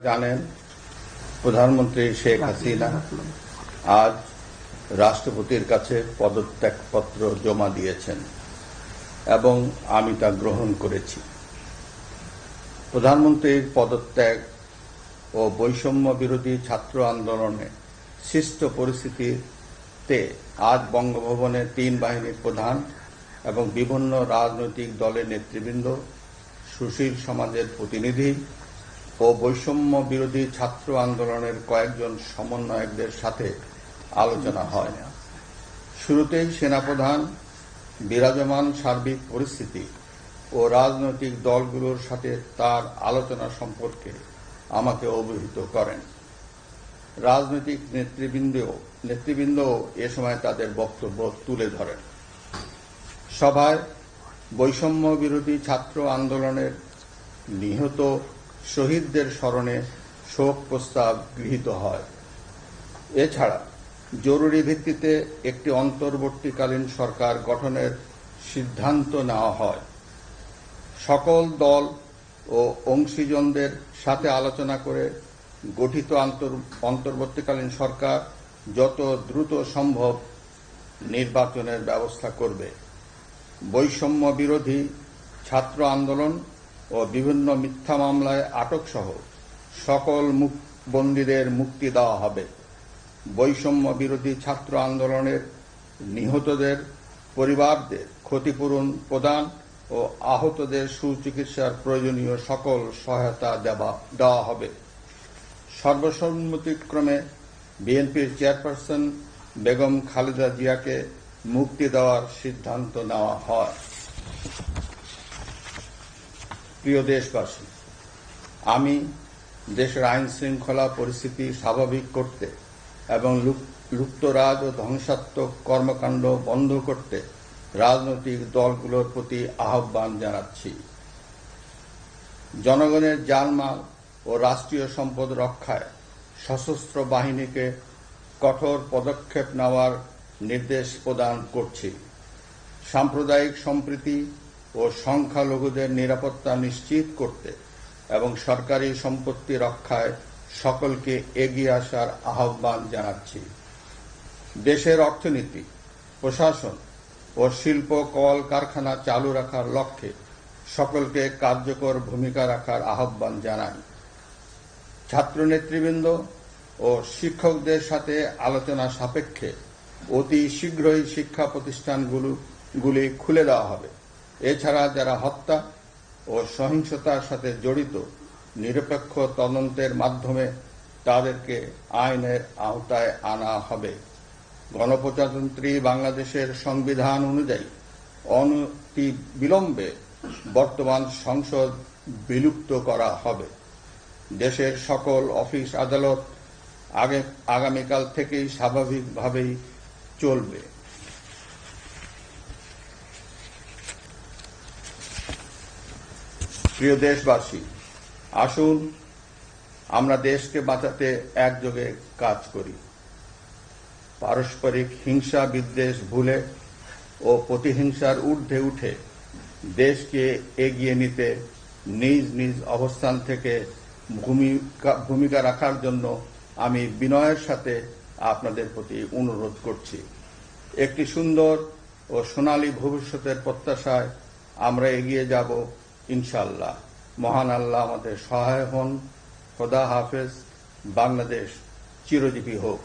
জানেন, প্রধানমন্ত্রী শেখ হাসিনা আজ রাষ্ট্রপতির কাছে পদত্যাগপত্র জমা দিয়েছেন এবং আমি তা গ্রহণ করেছি। প্রধানমন্ত্রীর পদত্যাগ ও বৈষম্য বিরোধী ছাত্র আন্দোলনে সৃষ্ট পরিস্থিতিতে আজ বঙ্গভবনে ৩ বাহিনীর প্রধান এবং বিভিন্ন রাজনৈতিক দলের নেতৃবৃন্দ, সুশীল সমাজের প্রতিনিধি ও বৈষম্য বিরোধী ছাত্র আন্দোলনের কয়েকজন সমন্বয়কদের সাথে আলোচনা হয়। শুরুতেই সেনাপ্রধান বিরাজমান সার্বিক পরিস্থিতি ও রাজনৈতিক দলগুলোর সাথে তার আলোচনা সম্পর্কে আমাকে অবহিত করেন। রাজনৈতিক নেতৃবৃন্দ এ সময় তাদের বক্তব্য তুলে ধরেন। সভায় বৈষম্য বিরোধী ছাত্র আন্দোলনের নিহত শহীদদের স্মরণে শোক প্রস্তাব গৃহীত হয়। এছাড়া জরুরি ভিত্তিতে একটি অন্তর্বর্তীকালীন সরকার গঠনের সিদ্ধান্ত নেওয়া হয়। সকল দল ও অংশীজনদের সাথে আলোচনা করে গঠিত অন্তর্বর্তীকালীন সরকার যত দ্রুত সম্ভব নির্বাচনের ব্যবস্থা করবে। বৈষম্য বিরোধী ছাত্র আন্দোলন ও বিভিন্ন মিথ্যা মামলায় আটকসহ সকল বন্দীদের মুক্তি দেওয়া হবে। বৈষম্য বিরোধী ছাত্র আন্দোলনের নিহতদের পরিবারদের ক্ষতিপূরণ প্রদান ও আহতদের সুচিকিৎসার প্রয়োজনীয় সকল সহায়তা দেওয়া হবে। সর্বসম্মতিক্রমে বিএনপির চেয়ারপারসন বেগম খালেদা জিয়াকে মুক্তি দেওয়ার সিদ্ধান্ত নেওয়া হয়। প্রিয় দেশবাসী, আমি দেশের আইন শৃঙ্খলা পরিস্থিতি স্বাভাবিক করতে এবং লুপ্তরাজ ও ধ্বংসাত্মক কর্মকাণ্ড বন্ধ করতে রাজনৈতিক দলগুলোর প্রতি আহ্বান জানাচ্ছি। জনগণের জানমাল ও রাষ্ট্রীয় সম্পদ রক্ষায় সশস্ত্র বাহিনীকে কঠোর পদক্ষেপ নেওয়ার নির্দেশ প্রদান করছি। সাম্প্রদায়িক সম্প্রীতি ও সংখ্যালঘুদের নিরাপত্তা নিশ্চিত করতে এবং সরকারি সম্পত্তি রক্ষায় সকলকে এগিয়ে আসার আহ্বান জানাচ্ছি। দেশের অর্থনীতি, প্রশাসন ও শিল্প কলকারখানা চালু রাখার লক্ষ্যে সকলকে কার্যকর ভূমিকা রাখার আহ্বান জানাই। ছাত্র নেতৃবৃন্দ ও শিক্ষকদের সাথে আলোচনা সাপেক্ষে অতি শীঘ্রই শিক্ষা প্রতিষ্ঠানগুলি খুলে দেওয়া হবে। এছাড়া যারা হত্যা ও সহিংসতার সাথে জড়িত নিরপেক্ষ তদন্তের মাধ্যমে তাদেরকে আইনের আওতায় আনা হবে। গণপ্রজাতন্ত্রী বাংলাদেশের সংবিধান অনুযায়ী অনতিবিলম্বে বর্তমান সংসদ বিলুপ্ত করা হবে। দেশের সকল অফিস আদালত আগামীকাল থেকেই স্বাভাবিকভাবেই চলবে। প্রিয় দেশবাসী, আসুন আমরা দেশকে বাঁচাতে একযোগে কাজ করি। পারস্পরিক হিংসা বিদ্বেষ ভুলে ও প্রতিহিংসার ঊর্ধ্বে উঠে দেশকে এগিয়ে নিতে নিজ নিজ অবস্থান থেকে ভূমিকা রাখার জন্য আমি বিনয়ের সাথে আপনাদের প্রতি অনুরোধ করছি। একটি সুন্দর ও সোনালী ভবিষ্যতের প্রত্যাশায় আমরা এগিয়ে যাব ইনশাআল্লাহ। মহান আল্লাহ আমাদের সহায় হন। খোদা হাফেজ। বাংলাদেশ চিরজীবী হোক।